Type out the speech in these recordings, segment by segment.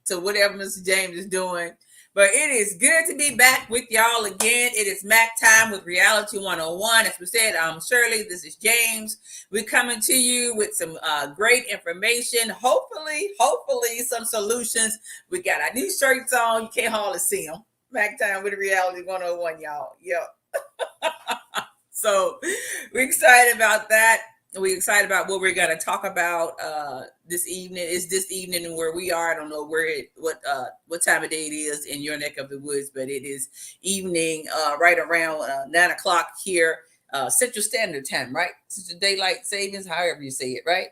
to whatever Mr. James is doing. But it is good to be back with y'all again. It is Mac time with Reality 101. As we said, I'm Shirley. This is James. We're coming to you with some great information. Hopefully, some solutions. We got our new shirts on. You can't hardly see them. Mac time with Reality 101, y'all. Yep. So we're excited about that. We're excited about what we're going to talk about this evening. It's this evening and where we are. I don't know what time of day it is in your neck of the woods, but it is evening right around 9 o'clock here, Central Standard Time, right? Central Daylight Savings, however you say it, right?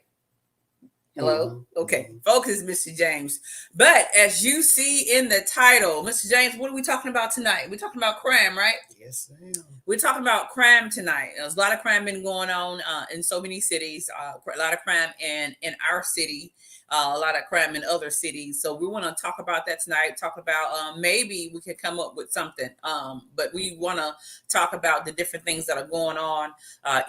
Hello? Mm-hmm. Okay. Focus, Mr. James. But as you see in the title, Mr. James, what are we talking about tonight? We're talking about crime, right? Yes, ma'am. We're talking about crime tonight. There's a lot of crime been going on in so many cities. A lot of crime in our city. A lot of crime in other cities. So we want to talk about that tonight. Talk about maybe we could come up with something. But we want to talk about the different things that are going on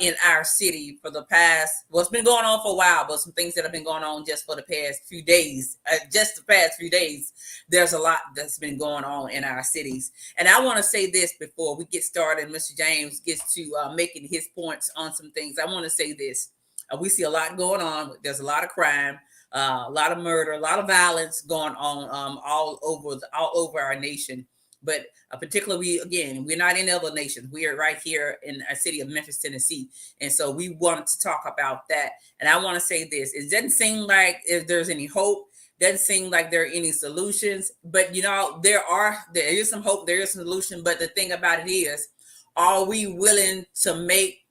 in our city for the past. Well, it's been going on for a while, but some things that have been going on just for the past few days. There's a lot that's been going on in our cities. And I want to say this before we get started. Mr. James gets to making his points on some things. I want to say this. We see a lot going on. There's a lot of crime. A lot of murder, a lot of violence going on all over our nation. But particularly, we're not in other nations. We are right here in our city of Memphis, Tennessee. And so we wanted to talk about that. And I want to say this. It doesn't seem like if there's any hope. Doesn't seem like there are any solutions. But, there is some hope. There is some solution. But the thing about it is, are we willing to make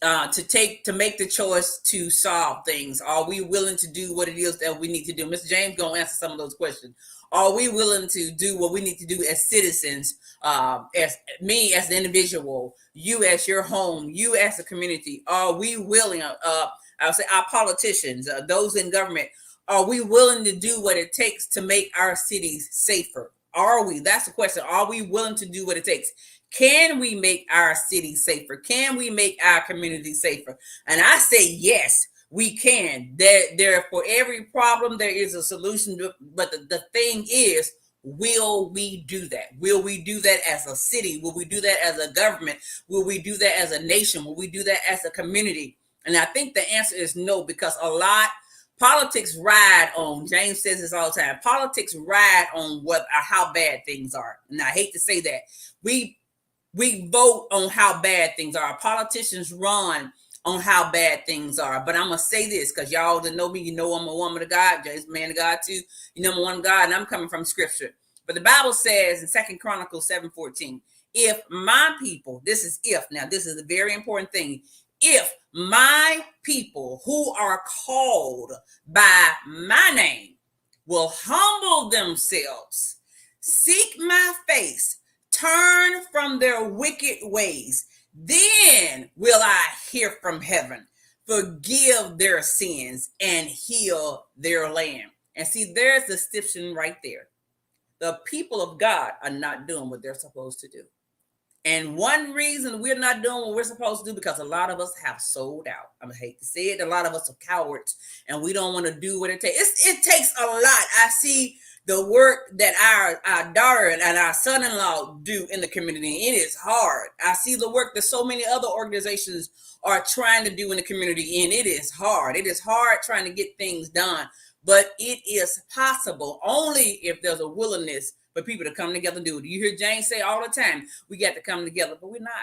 the choice to solve things? Are we willing to do what it is that we need to do? Mr. James gonna answer some of those questions. Are we willing to do what we need to do as citizens, as me as the individual, you as your home, you as a community? Are we willing, I would say our politicians, those in government, are we willing to do what it takes to make our cities safer? Are we? That's the question. Are we willing to do what it takes? Can we make our city safer? Can we make our community safer? And I say yes, we can. There for every problem there is a solution. But the thing is, will we do that? Will we do that as a city? Will we do that as a government? Will we do that as a nation? Will we do that as a community? And I think the answer is no, because politics ride on, James says this all the time, politics ride on how bad things are. And I hate to say that. We vote on how bad things are. Politicians run on how bad things are. But I'm going to say this, because y'all that know me, you know I'm a woman of God. James, man of God too. You know I'm a woman of God, and I'm coming from scripture. But the Bible says in 2 Chronicles 7:14, if my people, this is a very important thing. If my people who are called by my name will humble themselves, seek my face, turn from their wicked ways, then will I hear from heaven, forgive their sins, and heal their land. And see, there's the stipulation right there. The people of God are not doing what they're supposed to do. And one reason we're not doing what we're supposed to do, because a lot of us have sold out. I hate to say it. A lot of us are cowards, and we don't want to do what it takes. It takes a lot. I see the work that our daughter and our son-in-law do in the community. It is hard. I see the work that so many other organizations are trying to do in the community, and it is hard. It is hard trying to get things done, but it is possible only if there's a willingness for people to come together and do it. You hear James say all the time, we got to come together, but we're not.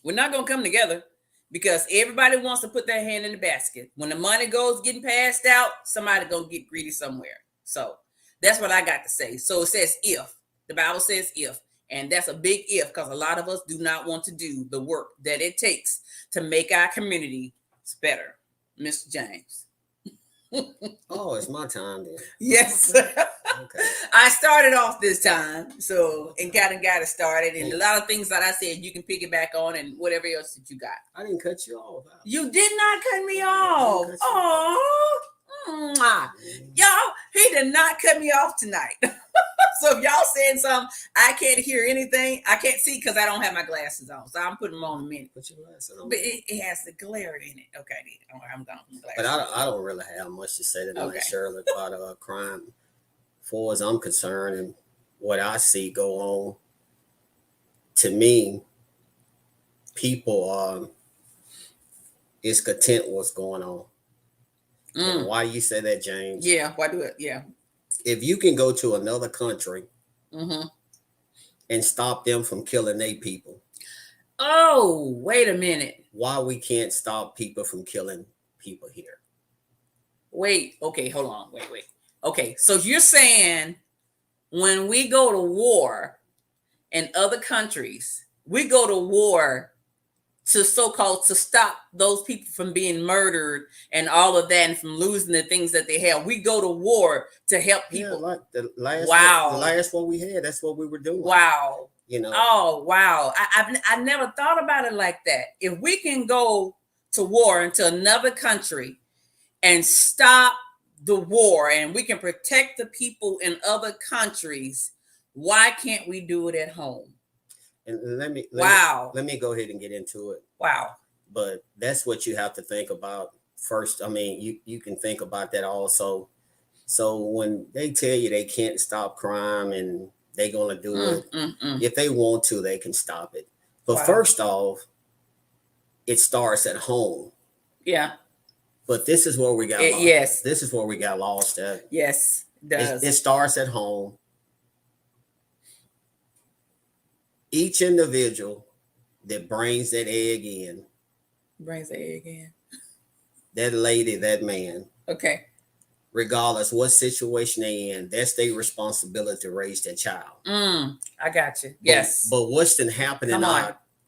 We're not going to come together because everybody wants to put their hand in the basket. When the money goes getting passed out, somebody going to get greedy somewhere. So that's what I got to say. So it says if. The Bible says if. And that's a big if, because a lot of us do not want to do the work that it takes to make our community better. Mr. James. Oh, it's my time then. Yes. Okay. I started off this time, so and got it started, and a lot of things that I said you can pick it back on, and whatever else that you got. I didn't cut you off. You did not cut me off. Oh, y'all, he did not cut me off tonight. So if y'all saying something, I can't hear anything. I can't see because I don't have my glasses on. So I'm putting them on in a minute. Put your glasses on. But it has the glare in it. Okay, I'm gone. But I don't really have much to say tonight, Shirley, about crime. far as I'm concerned and what I see go on, to me, people is content what's going on. And why you say that, James? Yeah, why do it? Yeah. If you can go to another country Mm-hmm. and stop them from killing their people, Oh, wait a minute. why we can't stop people from killing people here? Wait, okay, hold on. Wait. Okay, so you're saying when we go to war in other countries, we go to war to so-called to stop those people from being murdered and all of that and from losing the things that they have. We go to war to help people. Yeah, like the last Wow. the last one we had, that's what we were doing. Wow. You know. Oh, wow. I never thought about it like that. If we can go to war into another country and stop the war and we can protect the people in other countries, why can't we do it at home? And let me go ahead and get into it. Wow. But that's what you have to think about first. I mean, you can think about that also. So when they tell you they can't stop crime and they're gonna do it, if they want to, they can stop it. But first off, it starts at home. Yeah. But this is where we got lost. Yes. This is where we got lost at. Yes, it does. It starts at home. Each individual that brings that egg in, that lady, that man, okay, regardless what situation they in, that's their responsibility to raise that child. I got you. Yes. But what's been happening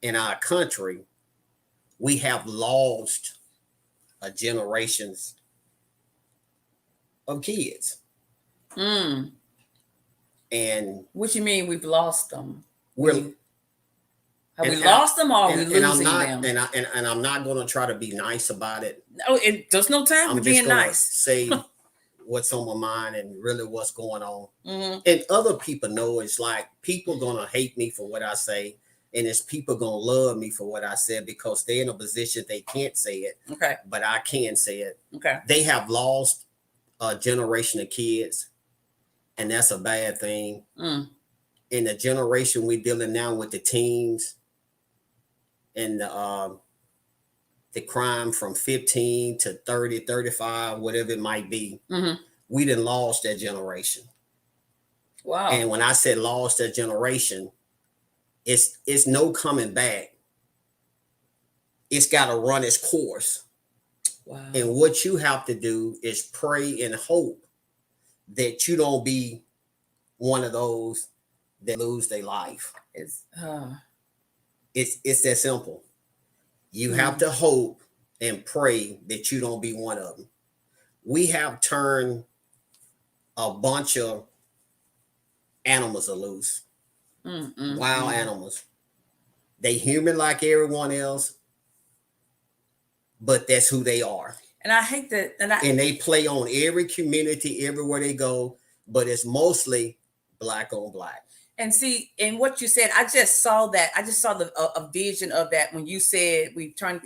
in our country, we have lost generations of kids. And what you mean we've lost them? Have we lost them or are we losing them? And I'm not going to try to be nice about it. No, there's no time for being nice. Say what's on my mind and really what's going on. And other people know it's like people going to hate me for what I say. And it's people going to love me for what I said because they're in a position they can't say it. Okay. But I can say it. Okay. They have lost a generation of kids. And that's a bad thing. In the generation we're dealing now with the teens and the crime from 15 to 30, 35, whatever it might be, we done lost that generation. Wow. And when I said lost that generation, it's no coming back. It's got to run its course. Wow. And what you have to do is pray and hope that you don't be one of those that lose their life. It's that simple. You have to hope and pray that you don't be one of them. We have turned a bunch of animals loose. Wild animals. They human like everyone else, but that's who they are. And I hate that. And they play on every community, everywhere they go, but it's mostly black on black. And see, and what you said, I just saw that. I just saw a vision of that when you said we turn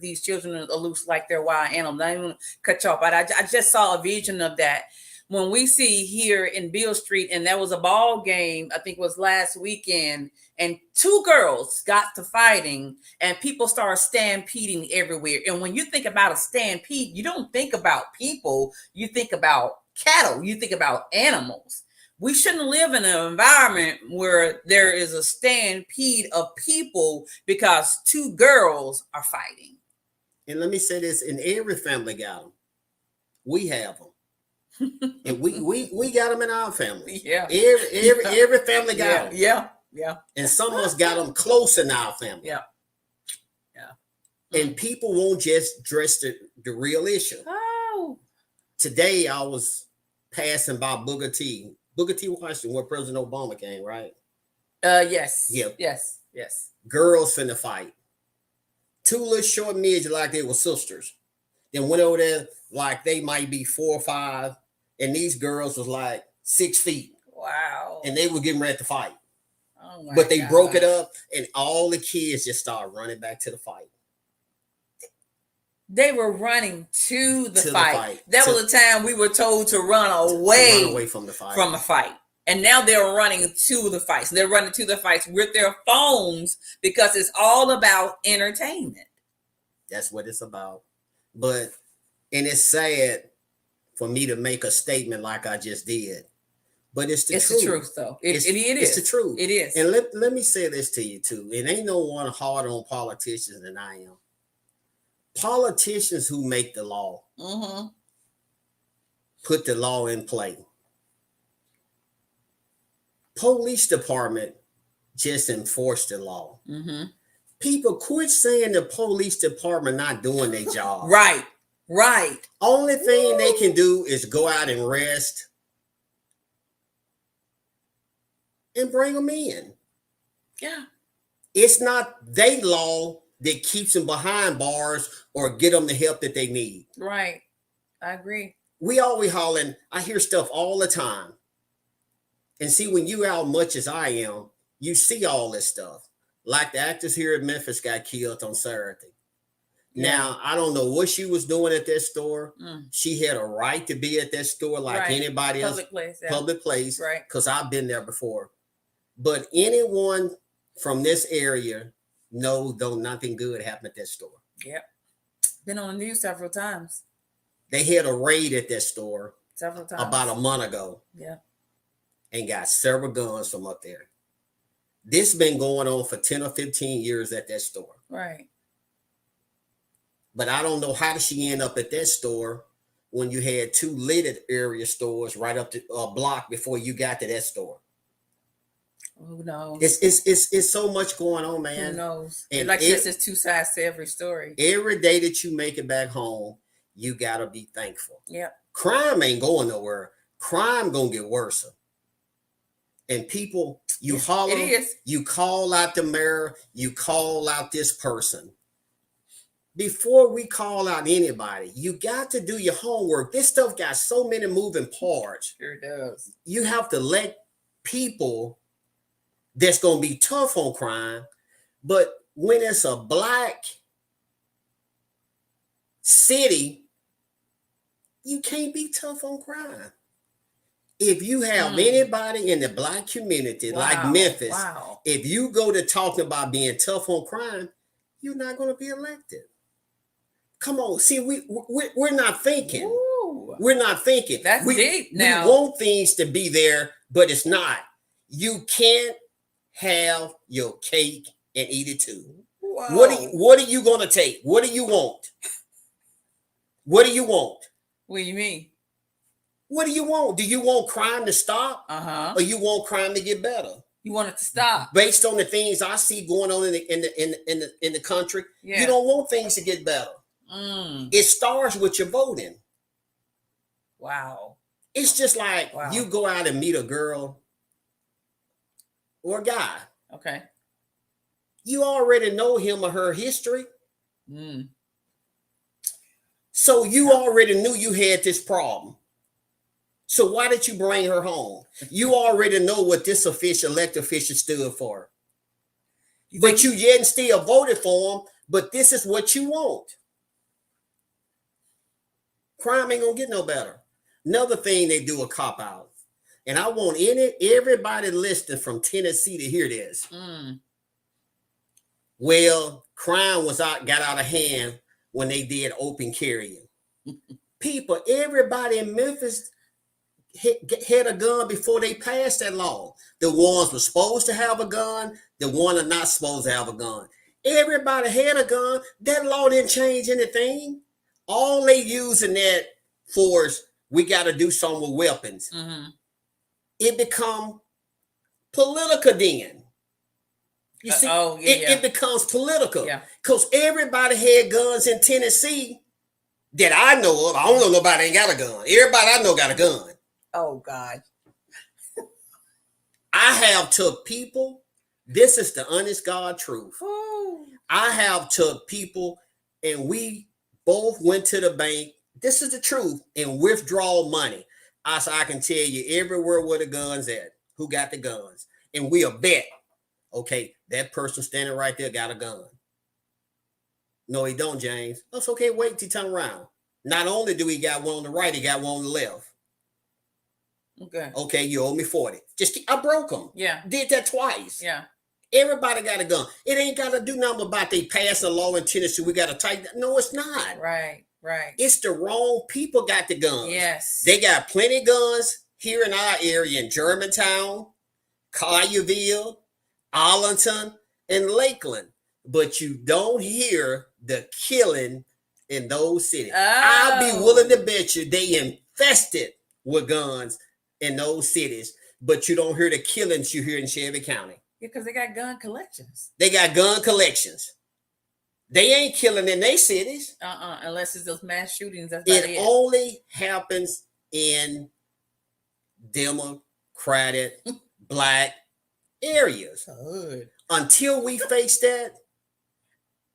these children loose like they're wild animals. I didn't want to cut you off, but I just saw a vision of that when we see here in Beale Street, and there was a ball game, I think it was last weekend, and two girls got to fighting, and people started stampeding everywhere. And when you think about a stampede, you don't think about people, you think about cattle, you think about animals. We shouldn't live in an environment where there is a stampede of people because two girls are fighting. And let me say this, in every family got them. We have them. And we got them in our family. Yeah. Every family got them. Yeah. And some of us got them close in our family. Yeah. And people won't just address the real issue. Oh. Today I was passing by Booker T. Washington, where President Obama came, right? Yes. Yeah. Yes. Girls finna fight. Two little short midgets like they were sisters. Then went over there like they might be 4 or 5. And these girls was like 6 feet. Wow. And they were getting ready to fight. Oh my but they God. broke it up and all the kids just started running back to the fight. They were running to the To the fight. fight. That To- was the time we were told to run to away, run away from the fight. from a fight. And now they're running to the fights. They're running to the fights with their phones because it's all about entertainment. That's what it's about. But, and it's sad for me to make a statement like I just did. But it's the It's truth. the truth, though. It is. It's the truth. It is. And let me say this to you, too. It ain't no one harder on politicians than I am. Politicians who make the law Mm-hmm. put the law in play. Police department just enforce the law. Mm-hmm. People quit saying the police department not doing their job. Right. Right. Only thing they can do is go out and rest and bring them in. Yeah. It's not their law that keeps them behind bars or get them the help that they need. Right. I agree. We always hollering. I hear stuff all the time. And see, when you out much as I am, you see all this stuff. Like the actress here in Memphis got killed on Saturday. Yeah. Now, I don't know what she was doing at that store. Mm. She had a right to be at that store like Right. anybody else. Public place. Yeah. Public place. Right. Because I've been there before. But anyone from this area knows though nothing good happened at that store. Yep. Been on the news several times. They had a raid at that store Several times. about a month ago. Yeah. And got several guns from up there. This been going on for 10 or 15 years at that store. Right. But I don't know how did she end up at that store when you had two lidded area stores right up to a block before you got to that store. Who knows? It's so much going on, man. Who knows? And Like this is two sides to every story. Every day that you make it back home, you gotta be thankful. Yep. Crime ain't going nowhere. Crime gonna get worse. And people, you holler, It is. you call out the mayor, you call out this person. Before we call out anybody, you got to do your homework. This stuff got so many moving parts. Sure does. You have to let people that's going to be tough on crime. But when it's a black city, you can't be tough on crime. If you have anybody in the black community like Memphis, if you go to talking about being tough on crime, you're not going to be elected. Come on, see, we're not thinking. Ooh. We're not thinking. That's deep now. We want things to be there, but it's not. You can't have your cake and eat it too. Wow. What are you going to take? What do you want? What do you want? What do you mean? What do you want? Do you want crime to stop? Or you want crime to get better? You want it to stop. Based on the things I see going on in the country, Yeah. you don't want things to get better. It starts with your voting. Wow. It's just like you go out and meet a girl or a guy. Okay. You already know him or her history. So you already knew you had this problem. So why did you bring her home? You already know what this elected official stood for. But you yet and still voted for him, but this is what you want. Crime ain't gonna get no better. Another thing, they do a cop out. And I want everybody listening from Tennessee to hear this. Well, crime got out of hand when they did open carrying. People, everybody in Memphis had a gun before they passed that law. The ones were supposed to have a gun, the ones are not supposed to have a gun. Everybody had a gun. That law didn't change anything. All they using that for is we got to do something with weapons. It become political then. You see, it becomes political. Because everybody had guns in Tennessee that I know of. I don't know nobody ain't got a gun. Everybody I know got a gun. Oh, God. I have took people. This is the honest God truth. Ooh. I have took people and we both went to the bank. This is the truth, and withdraw money. I can tell you everywhere where the guns at, who got the guns. And we'll bet, okay, that person standing right there got a gun. No, he don't, James. That's okay. Wait till he turn around. Not only do he got one on the right, he got one on the left. Okay. Okay, you owe me 40. I broke them. Yeah. Did that twice. Yeah. Everybody got a gun. It ain't got to do nothing about they pass a law in Tennessee. We got to tighten. No, it's not. Right. Right. It's the wrong people got the guns. Yes. They got plenty of guns here in our area in Germantown, Collierville, Arlington, and Lakeland. But you don't hear the killing in those cities. Oh. I'll be willing to bet you they infested with guns in those cities, but you don't hear the killings you hear in Shelby County. Yeah, because they got gun collections. They got gun collections. They ain't killing in their cities. Unless it's those mass shootings. That's about It only happens in Democratic Black areas. Good. Until we face that,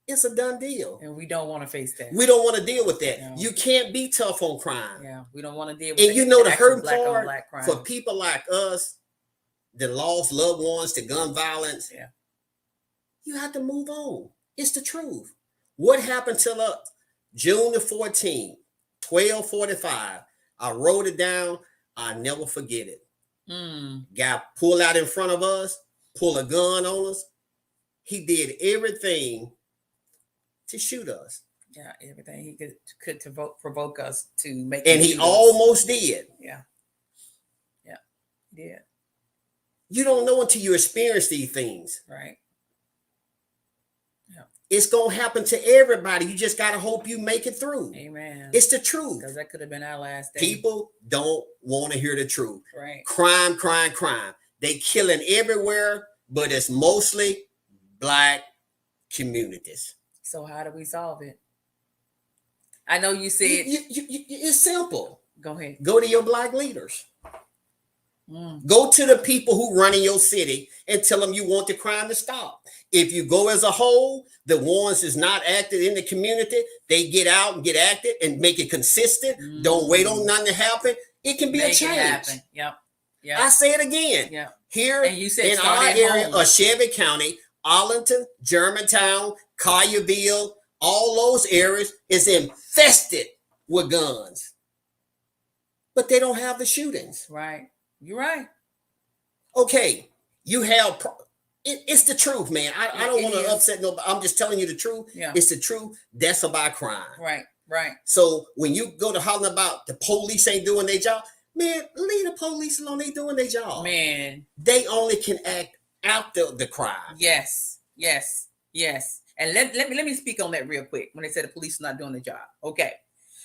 it's a done deal. And we don't want to face that. We don't want to deal with that. No. You can't be tough on crime. Yeah, we don't want to deal with And you know the hurt black on part black crime. for people like us that lost loved ones to gun violence. Yeah. You have to move on. It's the truth. What happened to June the 14th, 12:45? I wrote it down. I'll never forget it. Guy pulled out in front of us, pull a gun on us. He did everything to shoot us. Yeah, everything he could to provoke us to make. And he almost did. Yeah. Yeah, he did. You don't know until you experience these things. Right. Yeah. It's going to happen to everybody. You just got to hope you make it through. Amen. It's the truth. Because that could have been our last day. People don't want to hear the truth. Right. Crime, crime, crime. They killing everywhere, but it's mostly Black communities. So how do we solve it? I know you said it's simple. Go ahead. Go to your Black leaders. Go to the people who run in your city and tell them you want the crime to stop. If you go as a whole, the ones that's not active in the community, they get out and get active and make it consistent. Don't wait on nothing to happen. It can be a change. It happen. Yep. I say it again. Yeah. Here and you said in our area of Shelby County, Arlington, Germantown, Collierville, all those areas is infested with guns. But they don't have the shootings. Right. You're right. Okay. You have... It's the truth, man. I don't want to upset nobody. I'm just telling you the truth. Yeah. It's the truth. That's about crime. Right. Right. So when you go to hollering about the police ain't doing their job, man, leave the police alone. They doing their job. Man. They only can act after the crime. Yes. Yes. Yes. And let me speak on that real quick when they said the police are not doing the job. Okay.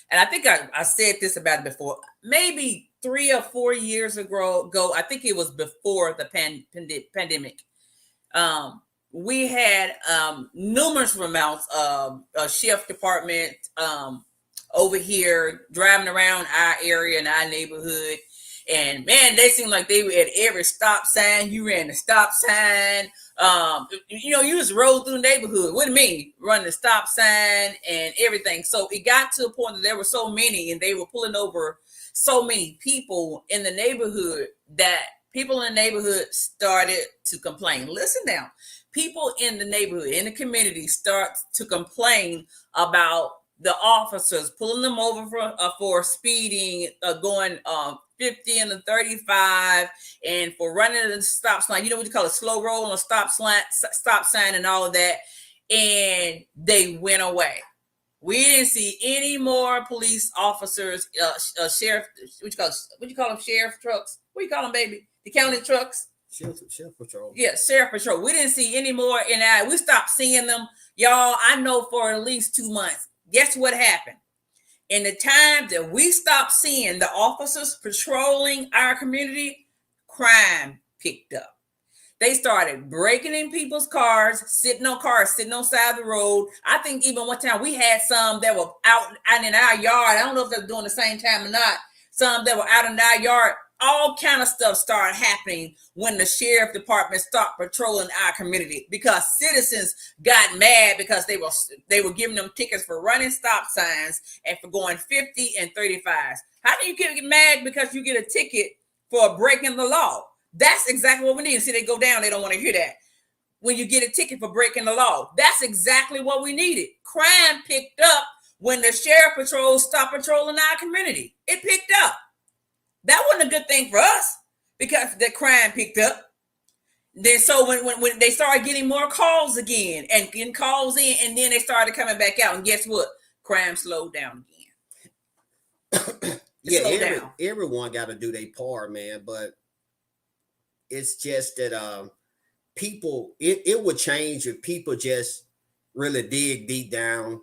And I think I said this about it before. Maybe 3 or 4 years ago, I think it was before the pandemic. We had numerous amounts of sheriff department over here driving around our area and our neighborhood. And man, they seemed like they were at every stop sign. You ran the stop sign. You just rode through the neighborhood. What do you mean? Running the stop sign and everything. So it got to a point that there were so many and they were pulling over so many people in the neighborhood that people in the neighborhood started to complain. Listen now, people in the neighborhood, in the community start to complain about the officers pulling them over for speeding, going 50 and 35, and for running the stop sign. You know what you call a slow roll on a stop sign and all of that. And they went away. We didn't see any more police officers, sheriff. What you call them? Sheriff trucks. What you call them, baby? The county trucks. Sheriff patrol. Yeah, sheriff patrol. We didn't see any more in that. We stopped seeing them, y'all. I know for at least 2 months. Guess what happened? In the time that we stopped seeing the officers patrolling our community, crime picked up. They started breaking in people's cars, sitting on side of the road. I think even one time we had some that were out in our yard. I don't know if they were doing the same time or not. Some that were out in our yard. All kind of stuff started happening when the sheriff department stopped patrolling our community because citizens got mad because they were giving them tickets for running stop signs and for going 50 and 35s. How do you get mad because you get a ticket for breaking the law? That's exactly what we need. See, they go down. They don't want to hear that. when you get a ticket for breaking the law. That's exactly what we needed. Crime picked up when the sheriff patrol stopped patrolling our community. It picked up. That wasn't a good thing for us because the crime picked up. Then so when they started getting more calls again and getting calls in, and then they started coming back out, and guess what? Crime slowed down again. Yeah, everyone got to do their part, man. But it's just that people, it would change if people just really dig deep down.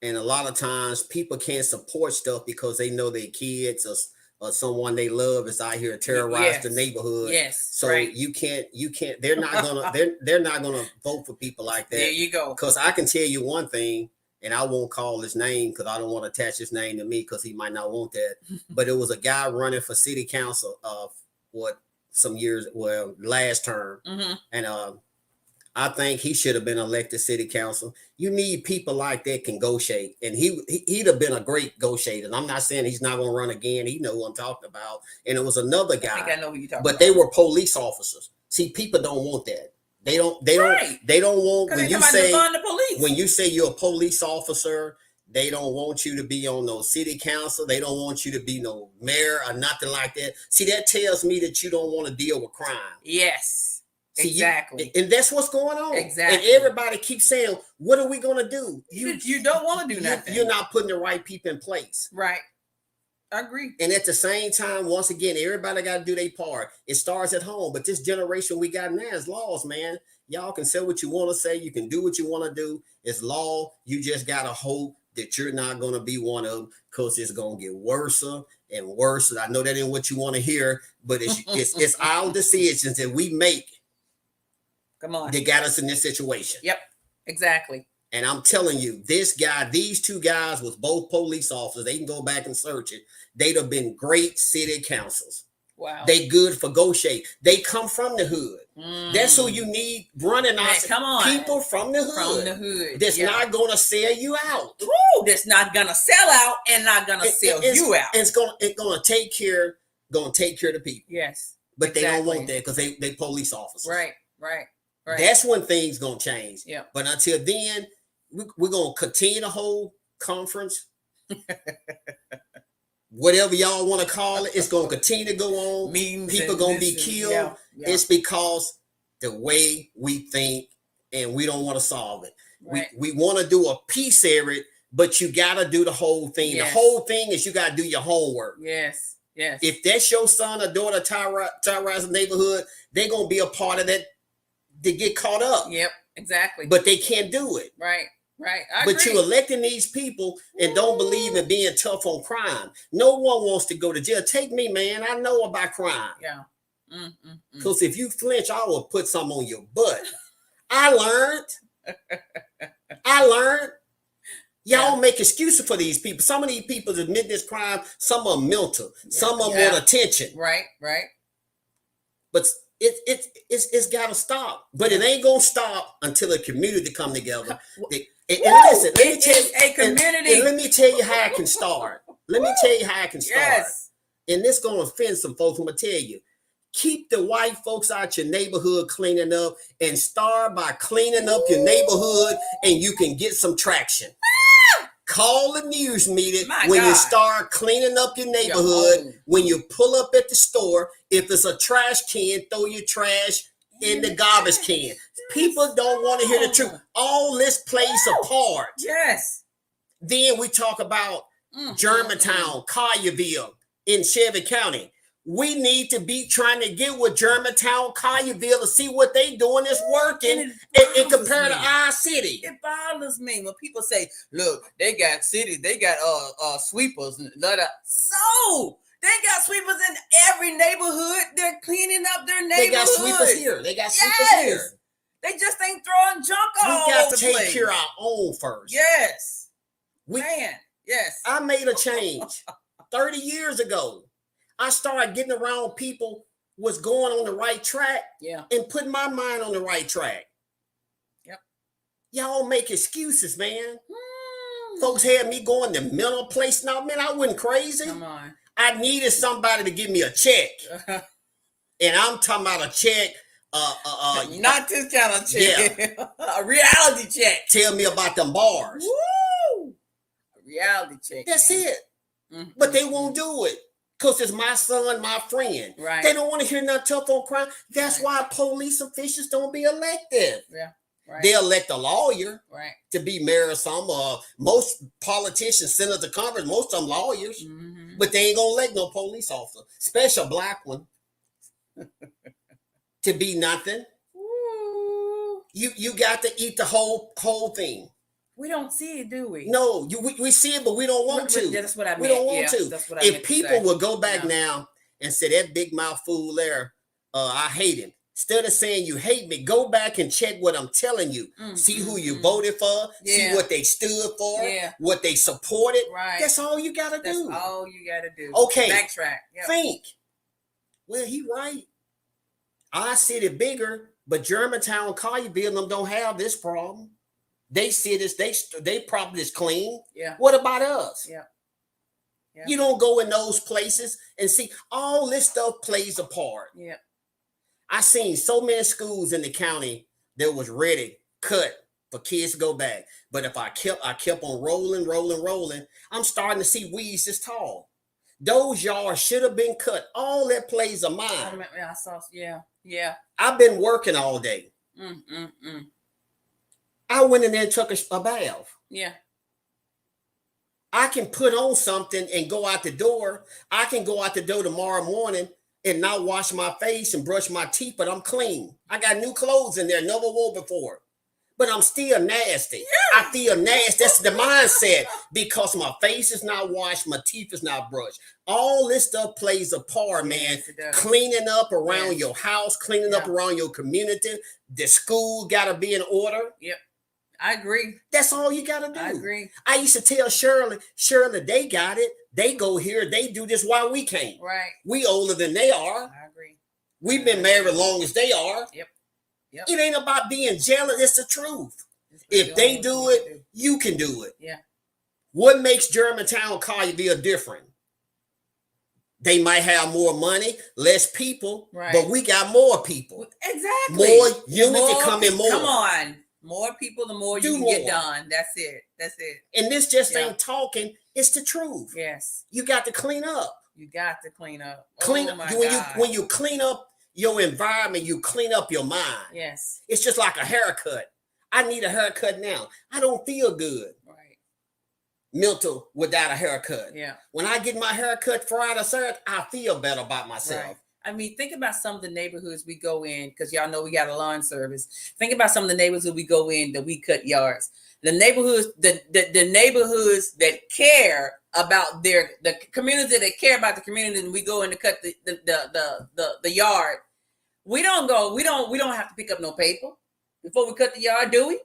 And a lot of times people can't support stuff because they know their kids or someone they love is out here to terrorize the neighborhood. Yes. So right. you can't, they're not gonna, they're not gonna vote for people like that. There you go. Because I can tell you one thing, and I won't call his name because I don't want to attach his name to me because he might not want that. But it was a guy running for city council of last term. Mm-hmm. And I think he should have been elected city council. You need people like that can negotiate, and he'd have been a great negotiator. I'm not saying he's not going to run again. He know what I'm talking about. And it was another guy. I think I know who you're talking but about. They were police officers. See, people don't want that. They don't want when you say you're a police officer, they don't want you to be on no city council. They don't want you to be no mayor or nothing like that. See, that tells me that you don't want to deal with crime. Yes. See, exactly. And that's what's going on. Exactly. And everybody keeps saying, what are we going to do? You don't want to do nothing. You're not putting the right people in place. Right. I agree. And at the same time, once again, everybody got to do their part. It starts at home. But this generation we got now is laws, man. Y'all can say what you want to say. You can do what you want to do. It's law. You just got to hope that you're not going to be one of them because it's going to get worse and worse. And I know that ain't what you want to hear, but it's our decisions that we make. Come on. They got us in this situation. Yep, exactly. And I'm telling you, these two guys was both police officers. They can go back and search it. They'd have been great city councils. Wow. They good for negotiate. They come from the hood. That's who you need running out. Come on. People from the hood. From the hood. That's not going to sell you out. Ooh, that's not going to sell out and not going to sell you out. It's going to take care of the people. Yes. But they don't want that because they police officers. Right. That's when things gonna change. Yeah. But until then, we're gonna continue the whole conference. Whatever y'all want to call it, it's gonna continue to go on. People gonna be killed. Yeah. It's because the way we think, and we don't want to solve it. Right. We want to do a piece of it, but you gotta do the whole thing. Yes. The whole thing is you gotta do your homework. Yes. If that's your son or daughter terrorize the neighborhood, they're gonna be a part of that. They get caught up. Yep, exactly. But they can't do it. Right. But you electing these people and don't believe in being tough on crime. No one wants to go to jail. Take me, man. I know about crime. Yeah. Because if you flinch, I will put some on your butt. I learned. Y'all make excuses for these people. Some of these people admit this crime. Some of them mental. Some of them want attention. Right. But it's got to stop, but it ain't gonna stop until the community come together. And listen, let me tell you, a community. And let me tell you how it can start. Yes. And this gonna offend some folks. I'm gonna tell you, keep the white folks out your neighborhood cleaning up, and start by cleaning up your neighborhood, and you can get some traction. Call the news meeting you start cleaning up your neighborhood. When you pull up at the store, if it's a trash can, throw your trash in the garbage can. People don't want to hear the truth. All this plays a part. Yes. Then we talk about Germantown, Collierville in Shelby County. We need to be trying to get with Germantown, Collierville to see what they doing is working and compare to our city. It bothers me when people say, look, they got sweepers. So they got sweepers in every neighborhood. They're cleaning up their neighborhood. They got sweepers here. They just ain't throwing junk all over the place. We got to take care of our own first. Yes. Yes. I made a change 30 years ago. I started getting around people was going on the right track and putting my mind on the right track. Yep. Y'all make excuses, man. Folks had me going to mental place. Now, man, I wasn't crazy. Come on. I needed somebody to give me a check. And I'm talking about a check Not this kind of check. A reality check. Tell me about them bars. Woo! A reality check. That's man. it. Mm-hmm. But they won't do it because it's my son, my friend. Right. They don't want to hear nothing tough on crime. That's Right. why police officials don't be elected. Yeah. Right. They elect a lawyer Right. to be mayor or something. Most politicians, senators, Congress, most of them lawyers. Mm-hmm. But they ain't gonna elect no police officer, especially a black one, to be nothing. Ooh. You got to eat the whole thing. We don't see it, do we? No, we see it, but we don't want to. That's what I meant. We don't want to. That's what I If meant people to say. would go back now and say that big mouth fool there, I hate him. Instead of saying you hate me, go back and check what I'm telling you. See who you voted for. See what they stood for. What they supported. Right. That's all you gotta do. That's all you gotta do. Okay. Backtrack. Yep. Think. Well, he right. Our city bigger, but Germantown, Collierville, them don't have this problem. They cities, they property is clean. Yeah. What about us? Yeah. Yeah. You don't go in those places and see all this stuff plays a part. Yeah. I seen so many schools in the county that was ready, cut for kids to go back. But if I kept on rolling, I'm starting to see weeds this tall. Those yards should have been cut. All that plays a mine. I saw. Yeah. I've been working all day. I went in there and took a bath. Yeah. I can put on something and go out the door. I can go out the door tomorrow morning and not wash my face and brush my teeth, but I'm clean. I got new clothes in there, never wore before. But I'm still nasty. Yeah. I feel nasty. That's the mindset because my face is not washed, my teeth is not brushed. All this stuff plays a part, man. Cleaning up around your house, cleaning up around your community. The school got to be in order. Yep. I agree. That's all you got to do. I agree. I used to tell Shirley, they got it. They go here. They do this while we can't. Right. We older than they are. I agree. We've been married as long as they are. Yep. It ain't about being jealous. It's the truth. If they do it, you can do it. Yeah. What makes Germantown, Collierville different? They might have more money, less people, but we got more people. Exactly. More unity coming more. Come on. More people, the more you can get done. That's it. And this just ain't talking. It's the truth. Yes. You got to clean up. You got to clean up. Clean up. When you clean up your environment, you clean up your mind. Yes. It's just like a haircut. I need a haircut now. I don't feel good. Right. Mental without a haircut. Yeah. When I get my haircut Friday, Saturday, I feel better about myself. Right. I mean, think about some of the neighborhoods we go in, because y'all know we got a lawn service. Think about some of the neighborhoods we go in that we cut yards. The neighborhoods, the neighborhoods that care about the community that care about the community, and we go in to cut the yard. We don't have to pick up no paper before we cut the yard, do we?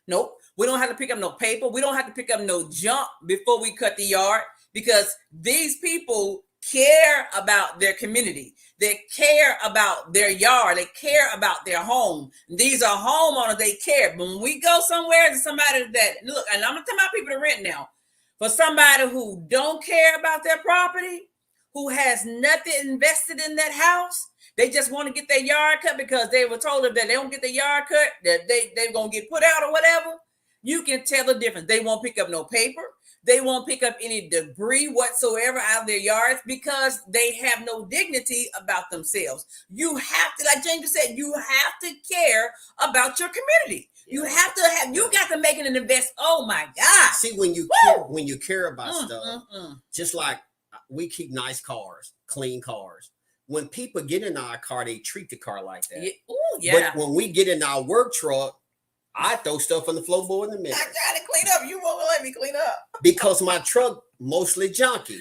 Nope. We don't have to pick up no paper. We don't have to pick up no junk before we cut the yard, because these people care about their community. They care about their yard. They care about their home. These are homeowners. They care. But when we go somewhere to somebody that, look, and I'm talking about people to rent now, for somebody who don't care about their property, who has nothing invested in that house, they just want to get their yard cut because they were told that they don't get their yard cut, that they're going to get put out or whatever. You can tell the difference. They won't pick up no paper. They won't pick up any debris whatsoever out of their yards because they have no dignity about themselves. You have to, like James said, you have to care about your community. You have to you got to make it an invest. Oh my God. See, when you care about stuff, just like we keep nice cars, clean cars. When people get in our car, they treat the car like that. But when we get in our work truck, I throw stuff on the floorboard in the middle. I gotta clean up. You won't let me clean up. Because my truck mostly junky.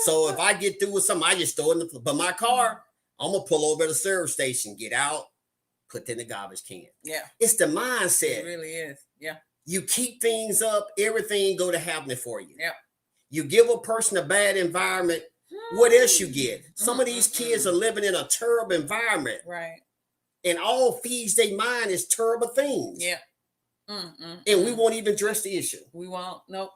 So if I get through with something, I just throw it in the floor. But my car, I'm gonna pull over at the service station, get out, put in the garbage can. Yeah. It's the mindset. It really is. Yeah. You keep things up, everything go to happening for you. Yeah. You give a person a bad environment, what else you get? Some of these kids are living in a terrible environment. Right. And all feeds their mind is terrible things. Yeah. And we won't even address the issue. We won't. Nope.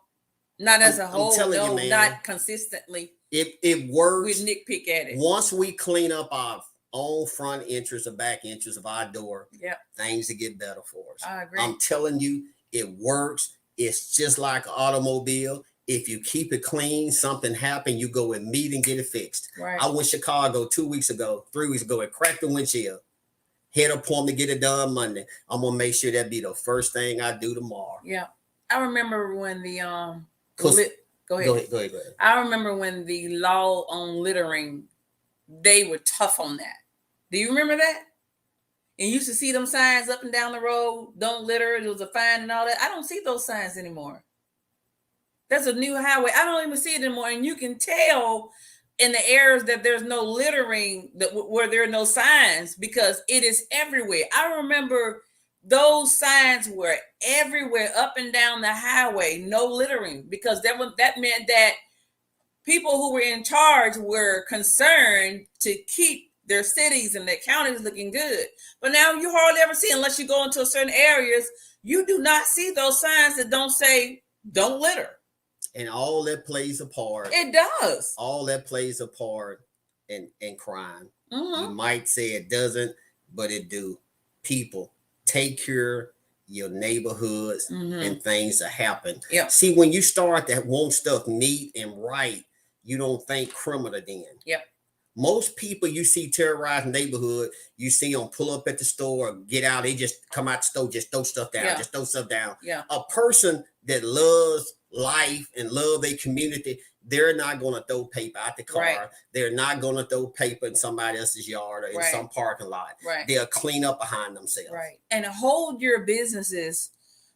Not as a whole. No, you, man, not consistently. It works. We nitpick at it. Once we clean up our on front entrance or back entrance of our door, things to get better for us. I agree. I'm telling you, it works. It's just like an automobile. If you keep it clean, something happened, you go and meet and get it fixed. Right. I went to Chicago 3 weeks ago, and cracked the windshield. Had an appointment to get it done Monday. I'm gonna make sure that be the first thing I do tomorrow. Yeah. I remember when the Go ahead. I remember when the law on littering, they were tough on that. Do you remember that? And you used to see them signs up and down the road, don't litter, there was a fine and all that. I don't see those signs anymore. That's a new highway. I don't even see it anymore. And you can tell in the areas that there's no littering, where there are no signs, because it is everywhere. I remember those signs were everywhere up and down the highway, no littering, because that meant that people who were in charge were concerned to keep their cities and their counties looking good. But now you hardly ever see, unless you go into certain areas, you do not see those signs that don't say don't litter. And all that plays a part. It does. All that plays a part in crime. Mm-hmm. You might say it doesn't, but it do. People, take care your neighborhoods and things that happen. Yep. See, when you start that want stuff neat and right, you don't think criminal then. Yep. Most people you see terrorize neighborhood, you see them pull up at the store, get out, they just come out the store, just throw stuff down, just throw stuff down. Yeah. A person that loves life and love their community, they're not going to throw paper out the car. Right. They're not going to throw paper in somebody else's yard or in some parking lot. Right. They'll clean up behind themselves. Right. And hold your businesses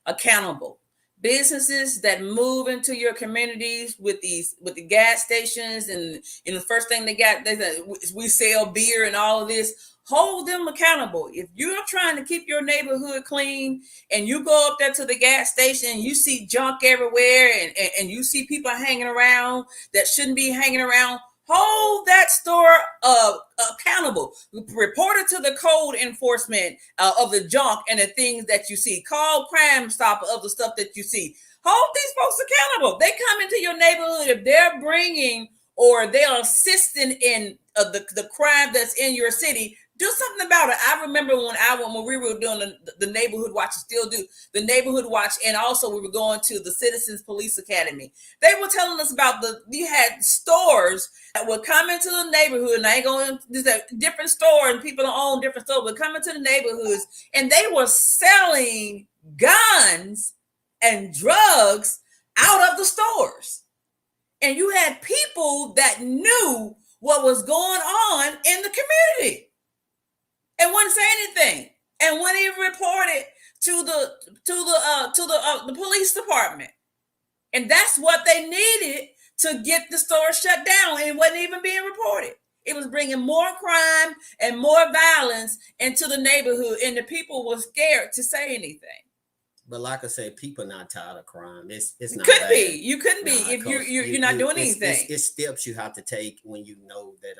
accountable. Businesses that move into your communities with the gas stations, and the first thing they said, we sell beer and all of this. Hold them accountable. If you're trying to keep your neighborhood clean and you go up there to the gas station and you see junk everywhere and you see people hanging around that shouldn't be hanging around, hold that store accountable. Report it to the code enforcement of the junk and the things that you see. Call Crime Stopper of the stuff that you see. Hold these folks accountable. They come into your neighborhood, if they're bringing or they're assisting in the crime that's in your city, do something about it. I remember when we were doing the neighborhood watch, still do the neighborhood watch, and also we were going to the Citizens Police Academy. They were telling us about you had stores that would come into the neighborhood, and I ain't going to different stores, and people own different stores, would come into the neighborhoods, and they were selling guns and drugs out of the stores. And you had people that knew what was going on in the community and wouldn't say anything, and wouldn't even report it to the police department. And that's what they needed to get the store shut down. And it wasn't even being reported. It was bringing more crime and more violence into the neighborhood, and the people were scared to say anything. But like I said, people not tired of crime. It's not could bad. be. You couldn't be if you're not doing anything. It's steps you have to take when you know that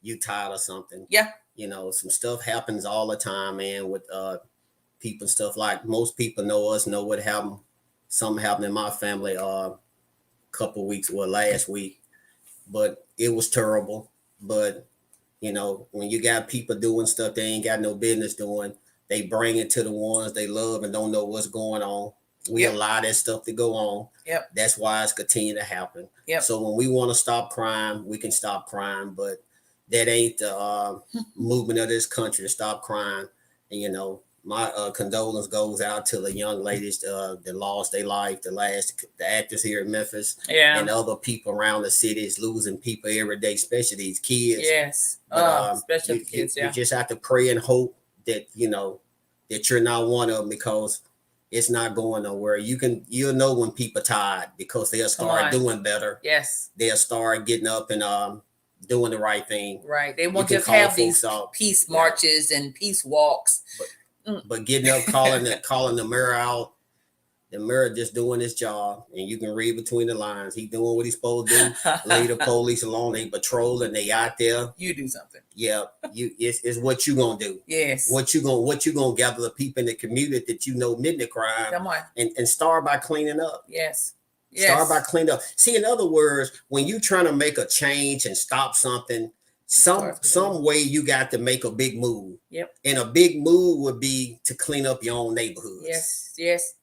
you tired of something. Yeah. You know, some stuff happens all the time, man, with people and stuff. Like most people know what happened. Something happened in my family last week, but it was terrible. But you know, when you got people doing stuff they ain't got no business doing, they bring it to the ones they love and don't know what's going on. We allow that stuff to go on. Yep. That's why it's continuing to happen. Yep. So when we want to stop crime, we can stop crime, but that ain't the movement of this country to stop crime. And, you know, my condolence goes out to the young ladies that lost their life, the actors here in Memphis, and other people around the cities losing people every day, especially these kids. Yes, especially the kids. You just have to pray and hope that, you know, that you're not one of them, because it's not going nowhere. You'll know when people tired, because they'll start doing better. Yes, they'll start getting up and doing the right thing. Right. They won't just have these peace marches and peace walks. But getting up, calling the mayor out, the mayor just doing his job, and you can read between the lines. He doing what he's supposed to do. Leave the police alone. They patrol and they out there. You do something. Yeah, it's what you gonna do. Yes. What you gonna gather the people in the community that you know admit the crime. Come on. And start by cleaning up. Yes. Start by cleaning up. See, in other words, when you're trying to make a change and stop something, some way you got to make a big move. Yep. And a big move would be to clean up your own neighborhoods. Yes.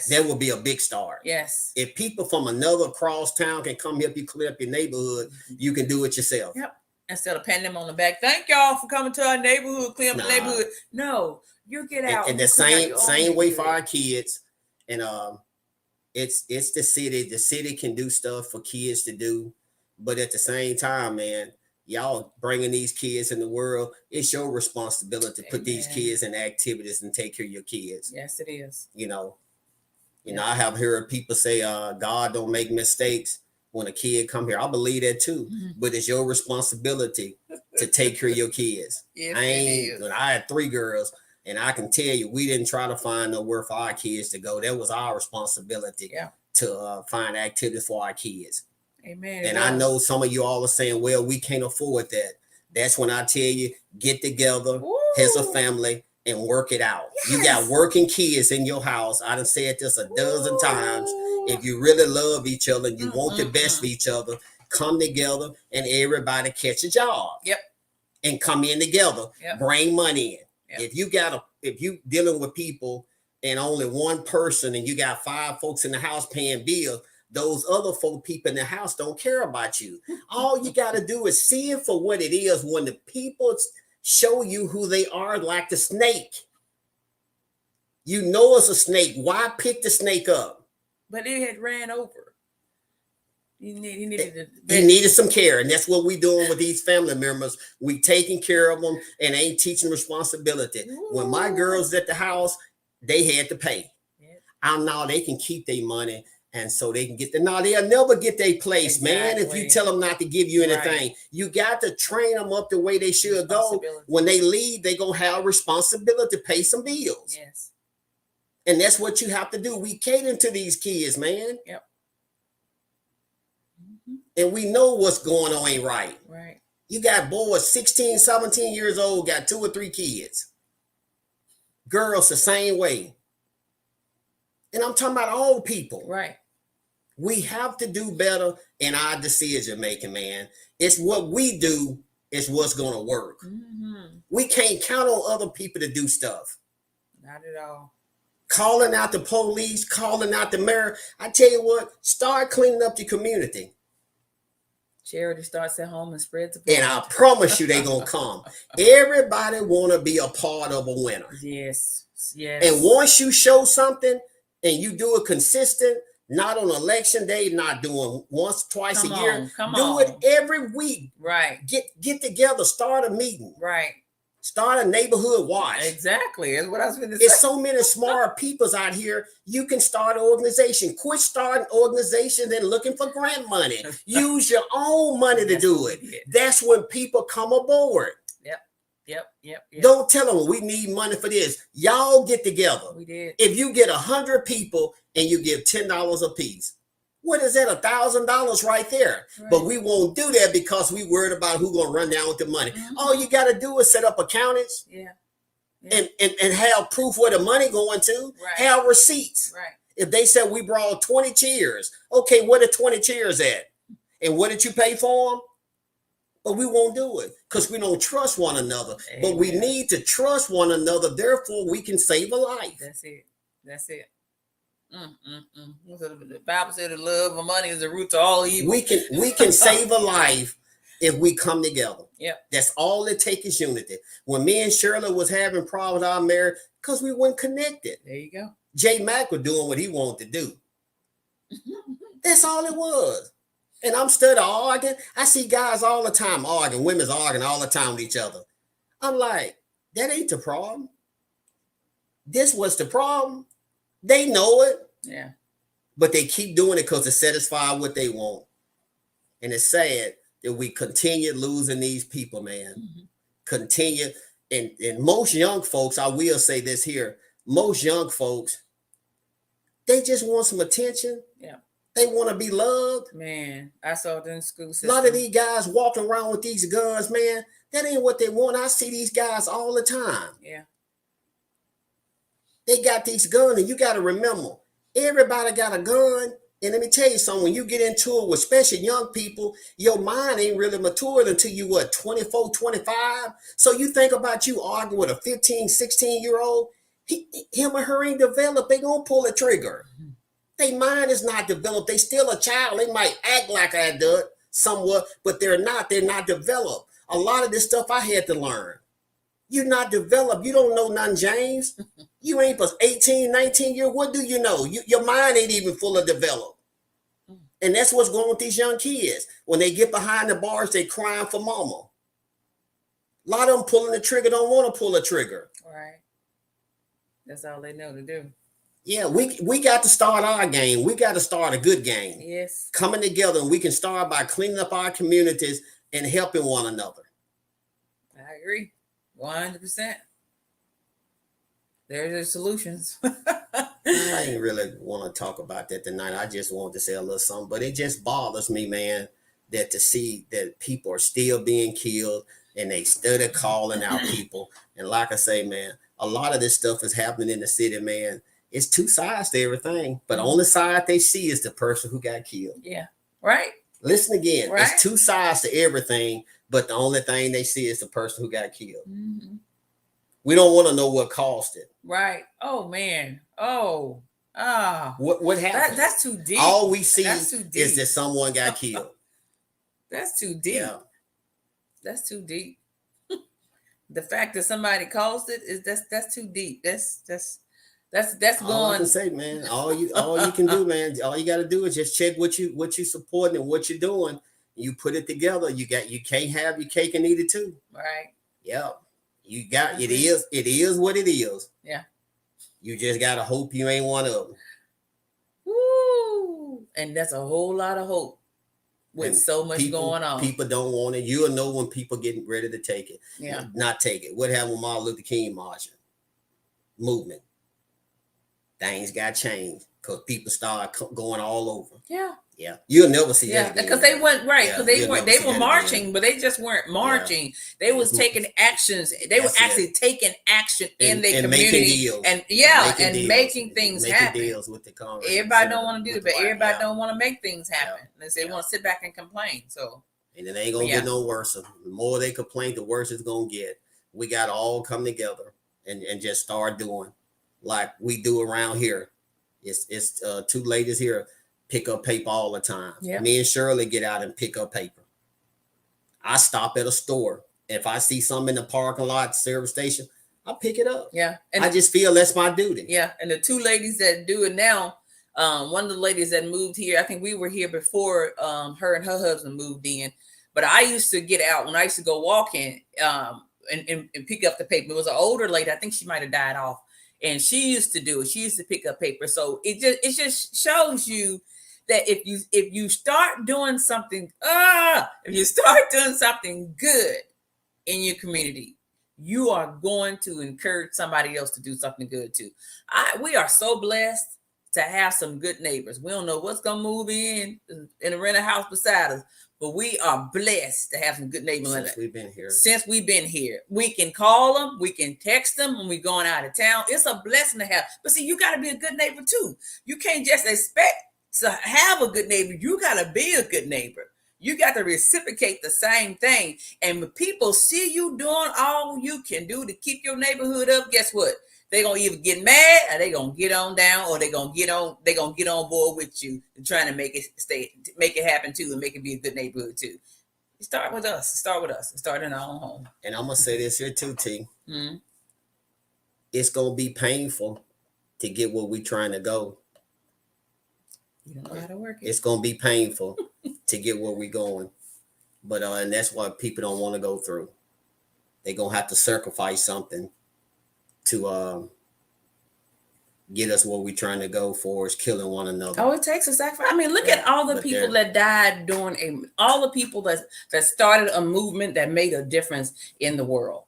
That would be a big start. Yes. If people from another cross town can come help you clean up your neighborhood, you can do it yourself. Yep. Instead of patting them on the back, thank y'all for coming to our neighborhood, clean up the neighborhood. No, you get out. And the same way for our kids. And it's the city. The city can do stuff for kids to do, but at the same time, man, y'all bringing these kids in the world, it's your responsibility to put these kids in activities and take care of your kids. Yes, it is. You know, I have heard people say, God don't make mistakes when a kid come here. I believe that too, but it's your responsibility to take care of your kids. Yes, I had 3 girls, and I can tell you, we didn't try to find nowhere for our kids to go. That was our responsibility to find activities for our kids. Amen. And I know some of you all are saying, well, we can't afford that. That's when I tell you, get together as a family and work it out. Yes. You got working kids in your house. I done said this a dozen times. If you really love each other and you want the best for each other, come together and everybody catch a job. Yep. And come in together. Yep. Bring money in. Yep. If you dealing with people and only one person and you got 5 folks in the house paying bills, those other 4 people in the house don't care about you. All you got to do is see it for what it is. When the people show you who they are, like the snake, you know it's a snake. Why pick the snake up? But it had ran over. He needed some care, and that's what we doing with these family members. We taking care of them and ain't teaching responsibility. Ooh. When my girls at the house, they had to pay. Now they can keep their money. And so they can get they'll never get their place, man. If you tell them not to give you anything, you got to train them up the way they should go. When they leave, they're going to have responsibility to pay some bills. Yes. And that's what you have to do. We cater to these kids, man. Yep. And we know what's going on ain't right. Right. You got boys 16, 17 years old, got 2 or 3 kids. Girls the same way. And I'm talking about old people. Right. We have to do better in our decision making, man. It's what we do is what's going to work. Mm-hmm. We can't count on other people to do stuff. Not at all. Calling out the police, calling out the mayor. I tell you what, start cleaning up the community. Charity starts at home and spreads abroad. And I promise you they're going to come. Everybody want to be a part of a winner. Yes. And once you show something and you do it consistent, not on election day, not doing once, twice a year. Do it every week. Right. Get together, start a meeting. Right. Start a neighborhood watch. Exactly. That's what I was going to say. There's so many smart peoples out here. You can start an organization. Quit starting organizations and looking for grant money. Use your own money to do it. That's when people come aboard. Yep. Don't tell them we need money for this. Y'all get together. We did. If you get 100 people and you give $10 a piece, what is that? $1,000 right there. Right. But we won't do that because we worried about who's gonna run down with the money. Mm-hmm. All you got to do is set up accountants. And have proof where the money going to. Right. Have receipts. Right. If they said we brought 20 chairs, okay, where the 20 chairs at? And what did you pay for them? But we won't do it because we don't trust one another. Amen. But we need to trust one another. Therefore, we can save a life. That's it. The Bible said the love of money is the root to all evil. We can save a life if we come together. Yeah. That's all it takes is unity. When me and Shirley was having problems with our marriage, because we weren't connected. There you go. J Mac was doing what he wanted to do. That's all it was. And I'm studying arguing. I see guys all the time arguing, women's arguing all the time with each other. I'm like, that ain't the problem. This was the problem. They know it. Yeah. But they keep doing it because to satisfy what they want. And it's sad that we continue losing these people, man. Mm-hmm. Continue. And most young folks, I will say this here, most young folks, they just want some attention. Yeah. They want to be loved. Man, I saw it in the school system. A lot of these guys walking around with these guns, man, that ain't what they want. I see these guys all the time. Yeah. They got these guns, and you got to remember, everybody got a gun, And let me tell you something, when you get into it with especially young people, your mind ain't really matured until you, 24, 25. So you think about you arguing with a 15, 16-year-old, him or her ain't developed, they gonna pull a trigger. Their mind is not developed. They still a child. They might act like I do somewhat, but they're not developed. A lot of this stuff I had to learn. You're not developed. You don't know nothing, James. You ain't but 18, 19 years. What do you know? Your mind ain't even fully developed. And that's what's going on with these young kids. When they get behind the bars, they crying for mama. A lot of them pulling the trigger don't want to pull a trigger. Right. That's all they know to do. Yeah, we got to start our game. We got to start a good game. Yes. Coming together, and we can start by cleaning up our communities and helping one another. I agree. 100%. There's the solutions. I ain't really want to talk about that tonight. I just wanted to say a little something, but it just bothers me, man, that to see that people are still being killed and they still calling out people. And like I say, man, a lot of this stuff is happening in the city, man. It's two sides to everything, but the only side they see is the person who got killed. Yeah. Right. Listen again. Right. It's two sides to everything, but the only thing they see is the person who got killed. Mm-hmm. We don't want to know what caused it. Right. Oh man. Oh. What happened? That's too deep. All we see is that someone got killed. That's too deep. Yeah. That's too deep. The fact that somebody caused it is that's too deep. That's All I going. can say, man. All you can do, man. All you got to do is just check what you supporting and what you're doing. You put it together. You can't have your cake and eat it too. Right. Yeah. You got it is what it is. Yeah. You just gotta hope you ain't one of them. Woo! And that's a whole lot of hope with And so much going on. People don't want it. You'll know when people getting ready to take it. Yeah. Not take it. What happened with Martin Luther King marching? Movement. Things got changed because people started going all over. Yeah. Yeah. You'll never see that again. Because they weren't right. Because they were marching, again. but they just weren't marching. Yeah. They was taking actions. They were actually taking action in their community and making things happen. Deals with the Congress. Everybody don't want to do it, but everybody don't want to make things happen. They want to sit back and complain. So and it ain't gonna get no worse. The more they complain, the worse it's gonna get. We gotta all come together and just start doing like we do around here. It's two ladies here pick up paper all the time. Yep. Me and Shirley get out and pick up paper. I stop at a store. If I see something in the parking lot, service station, I'll pick it up. Yeah. And I just feel that's my duty. Yeah. And the two ladies that do it now, one of the ladies that moved here, I think we were here before her and her husband moved in. But I used to get out when I used to go walking and pick up the paper. It was an older lady. I think she might have died off. And she used to do it. She used to pick up paper. So it just shows you that if you start doing something, good in your community, you are going to encourage somebody else to do something good too. We are so blessed to have some good neighbors. We don't know what's gonna move in and rent a house beside us, but we are blessed to have some good neighbors. Since we've been here, we can call them, we can text them when we're going out of town. It's a blessing to have. But see, you got to be a good neighbor too. You can't just expect to have a good neighbor. You got to be a good neighbor. You got to reciprocate the same thing. And when people see you doing all you can do to keep your neighborhood up, guess what? They're going to either get mad or they're going to get on down, or they're going to get on board with you and trying to make it happen too, and make it be a good neighborhood too. Start with us. Start in our own home. And I'm going to say this here too, T. Mm-hmm. It's going to be painful to get where we're trying to go. You don't know how to work it. It's going to be painful to get where we're going. But and that's what people don't want to go through. They're going to have to sacrifice something to get us where we're trying to go for, is killing one another. Oh, it takes a sacrifice. I mean, look at all the people that died all the people that started a movement that made a difference in the world,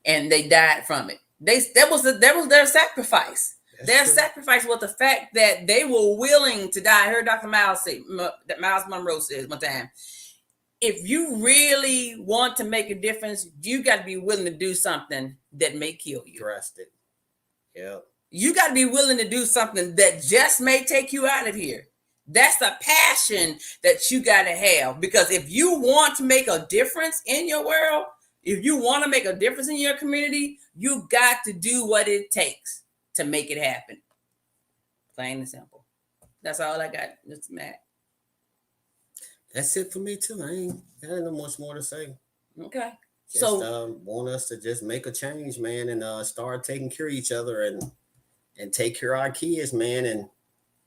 and they died from it. That was their sacrifice. Sacrifice was the fact that they were willing to die. I heard Dr. Miles Monroe says one time, if you really want to make a difference, you got to be willing to do something that may kill you. Drastic. Yeah. You got to be willing to do something that just may take you out of here. That's a passion that you got to have, because if you want to make a difference in your world, if you want to make a difference in your community, you got to do what it takes to make it happen. Plain and simple. That's all I got, Mr. Matt. That's it for me too. I ain't no much more to say. Okay. Just, So want us to just make a change, man, and start taking care of each other and take care of our kids, man,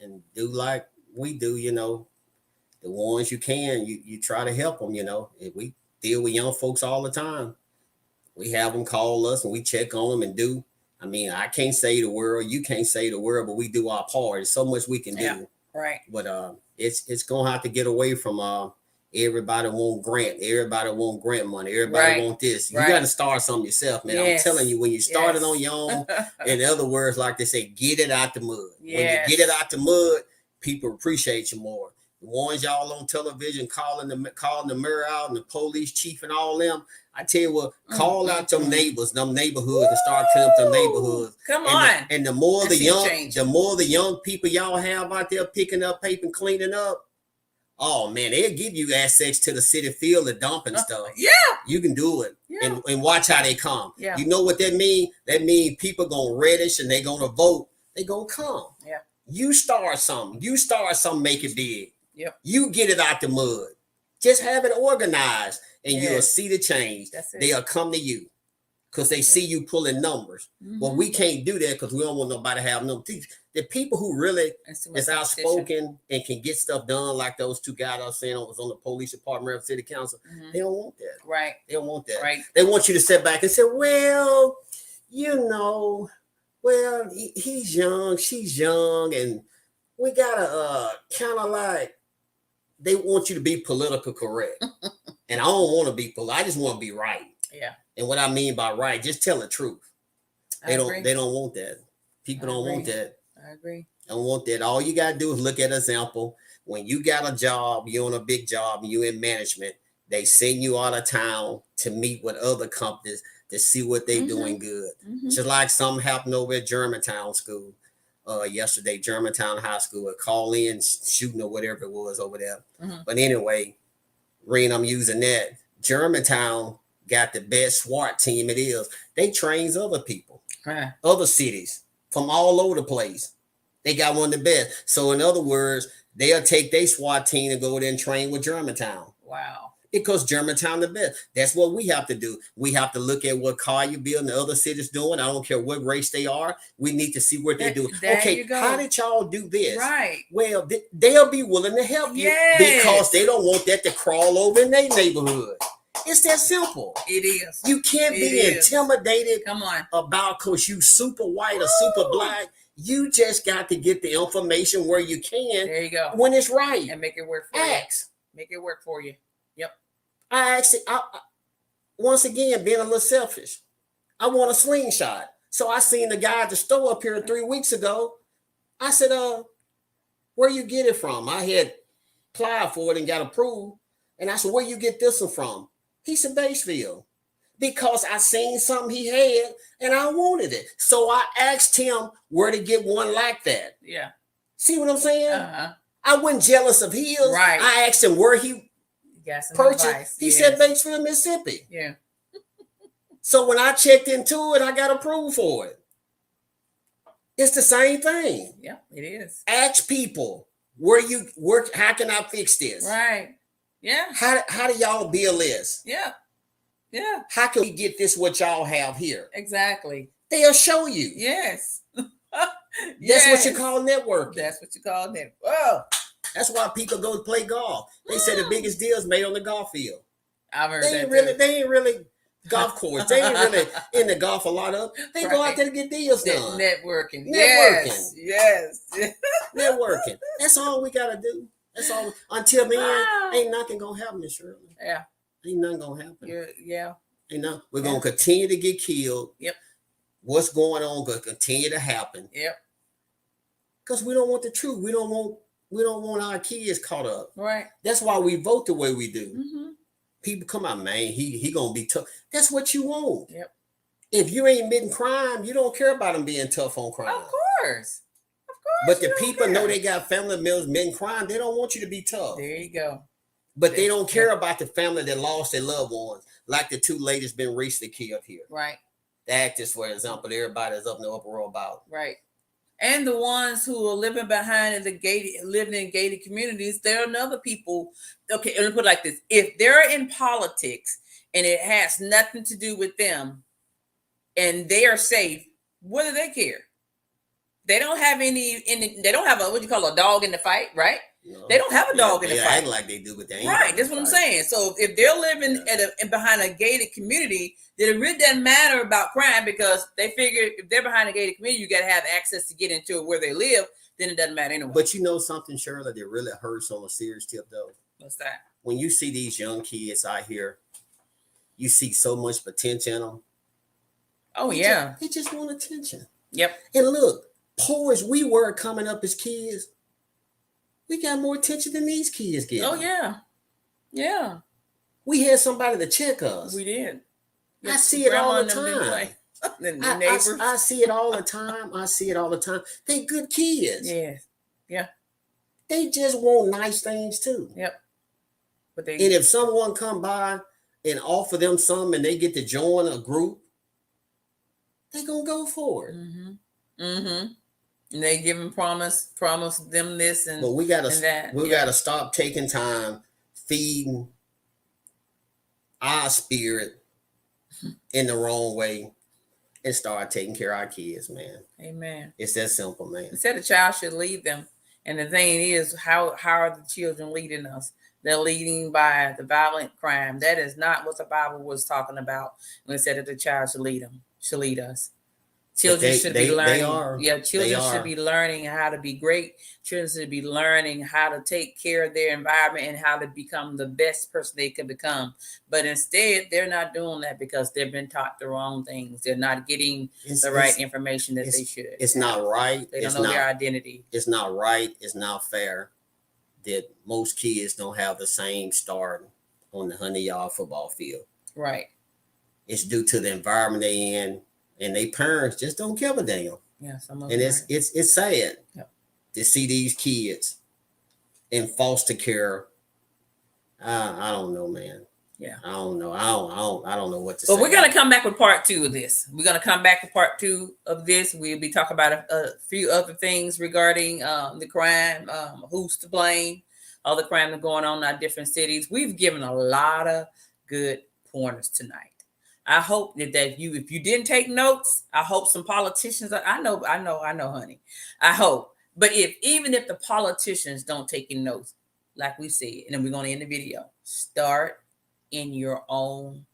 and do like we do, you know. The ones you can, you try to help them, you know. If we deal with young folks all the time, we have them call us and we check on them and do. I mean, I can't say the world, you can't say the world, but we do our part. There's so much we can do. yeah, right. But it's gonna have to get away from everybody want grant, everybody want grant money, everybody Right. want this. You Right. got to start something yourself, man. Yes. I'm telling you, when you start it Yes. on your own, in other words, like they say, get it out the mud. When you Yes. get it out the mud, people appreciate you more. The ones y'all on television calling the mayor out and the police chief and all them, I tell you what, call out them neighbors, them neighborhoods, and start cleaning up them neighborhoods. Come And on. the more I the see young, change. the more the young people y'all have out there picking up paper and cleaning up, oh man, they'll give you access to the city field and dumping stuff. Yeah. You can do it. Yeah. And watch how they come. Yeah. You know what that mean? That mean people gonna reddish and they gonna vote. They gonna come. Yeah. You start something. You start something, make it big. Yep. You get it out the mud. Just have it organized and you'll Yes. see the change. That's it. They'll come to you because they see you pulling numbers. But Mhm. we can't do that because we don't want nobody to have no teeth. The people who really It's too much is competition. outspoken and can get stuff done, like those two guys I was saying was on the police department of city council, Mhm. they don't want that. Right. They don't want that. Right. They want you to sit back and say, well, you know, well, he's young, she's young, and we gotta kind of like, they want you to be political correct. And I don't want to be political. I just want to be right. Yeah. And what I mean by right, just tell the truth. I agree. They don't want that. People I don't want agree. that. I agree. Don't want that. All you gotta do is look at an example. When you got a job, you're on a big job, and you in management, they send you out of town to meet with other companies to see what they Mhm. doing good. Mhm. Just like something happened over at Germantown School yesterday, Germantown High School, a call in shooting or whatever it was over there. Mhm. But anyway, Reen, I'm using that. Germantown got the best SWAT team it is. They trains other people, Right. other cities from all over the place. They got one of the best. So in other words, they'll take their SWAT team and go there and train with Germantown. Wow. Because Germantown the best. That's what we have to do. We have to look at what Collierville and the other cities doing. I don't care what race they are. We need to see what they do. There Okay, you go. how did y'all do this? Right. Well, they'll be willing to help you Yes. because they don't want that to crawl over in their neighborhood. It's that simple. It is. You can't It be is. intimidated Come on. about because you super white or super Woo. black. You just got to get the information where you can There you go. when it's right. And make it work for you. Ask. Make it work for you. Yep. I actually, once again, being a little selfish, I want a slingshot. So I seen the guy at the store up here 3 weeks ago. I said, where you get it from? I had applied for it and got approved. And I said, where you get this one from? He said, Batesville. Because I seen something he had and I wanted it. So I asked him where to get one like that. Yeah. See what I'm saying? Uh-huh. I wasn't jealous of his. Right. I asked him where he You got some purchased. advice. He Yes. said Batesville, Mississippi. Yeah. So when I checked into it, I got approved for it. It's the same thing. Yeah, it is. Ask people where you work. How can I fix this? Right. Yeah. How do y'all bill this? Yeah. Yeah. How can we get this what y'all have here? Exactly. They'll show you. Yes. That's what you call networking. That's what you call it. Whoa. That's why people go to play golf. They say the biggest deals made on the golf field. I've heard They that ain't really, too. they ain't really golf course. They ain't really in the golf a lot of. They go Right. out there to get deals done. Networking. Networking. Yes. Yes. Networking. That's all we gotta do. That's all. Until then, Wow. ain't nothing gonna happen, Miss Shirley. Yeah. Ain't nothing gonna happen. Yeah. Ain't nothing. We're gonna continue to get killed. Yep. What's going on gonna continue to happen. Yep. Because we don't want the truth. We don't want our kids caught up. Right. That's why we vote the way we do. Mm-hmm. People come out, man. He gonna be tough. That's what you want. Yep. If you ain't admitting crime, you don't care about him being tough on crime. Of course. Of But the you don't people know care. they got family members been crying. They don't want you to be tough. There you go. But they don't care about the family that lost their loved ones, like the 2 ladies been recently killed here. Right. The actors, for example, everybody's up in the uproar about. Right. And the ones who are living behind living in gated communities, there are other people. Okay, let me put it like this: if they're in politics and it has nothing to do with them, and they are safe, what do they care? They don't have any. They don't have what you call a dog in the fight, right? No. They don't have a dog in the They fight. act like they do, but they ain't. Right, that's what I'm saying. So if they're living behind a gated community, then it really doesn't matter about crime because they figure if they're behind a gated community, you got to have access to get into where they live. Then it doesn't matter anyway. But you know something, Shirley, that really hurts on a serious tip, though? What's that? When you see these young kids out here, you see so much potential in them. Oh, yeah. They just want attention. Yep. And look, poor as we were coming up as kids, we got more attention than these kids get. Oh, yeah. Yeah. We had somebody to check us. We did. I see it all the time. I see it all the time. I see it all the time. They good kids. Yeah. Yeah. They just want nice things too. Yep. But and if someone come by and offer them something and they get to join a group, they gonna go for it. Mm-hmm. Mm-hmm. And they give them promise them this and but we gotta and that. We gotta stop taking time feeding our spirit in the wrong way and start taking care of our kids, man. Amen. It's that simple, man. It said a child should lead them. And the thing is, how are the children leading us? They're leading by the violent crime. That is not what the Bible was talking about when it said that the child should lead them, should lead us. Children should be learning. Children should be learning how to be great. Children should be learning how to take care of their environment and how to become the best person they can become. But instead, they're not doing that because they've been taught the wrong things. They're not getting the right information that they should. It's not right. They don't know their identity. It's not right. It's not fair that most kids don't have the same start on the 100-yard football field. Right. It's due to the environment they in. And they parents just don't give a damn. Yeah, and it's sad to see these kids in foster care. I don't know, man. Yeah, I don't know. I don't know what to say. But we're gonna come back with part 2 of this. We're gonna come back with part 2 of this. We'll be talking about a few other things regarding the crime, who's to blame, all the crime that's going on in our different cities. We've given a lot of good pointers tonight. I hope that if you didn't take notes, I hope some politicians. I know, honey. I hope. But even if the politicians don't take your notes, like we said, and then we're going to end the video. Start in your own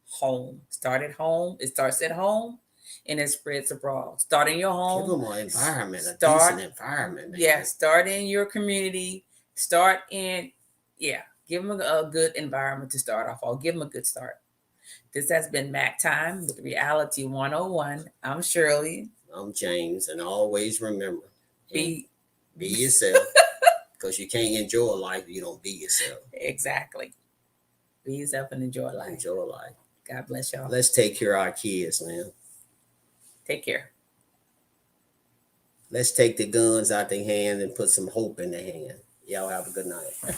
home. Start at home. It starts at home, and it spreads abroad. Start in your home. Give them an environment, a decent environment. Man. Yeah. Start in your community. Give them a good environment to start off. I'll give them a good start. This has been Mac Time with Reality 101. I'm Shirley. I'm James. And always remember, be yourself. Because you can't enjoy life if you don't be yourself. Exactly. Be yourself and enjoy life. Enjoy life. God bless y'all. Let's take care of our kids, man. Take care. Let's take the guns out their hand and put some hope in their hand. Y'all have a good night.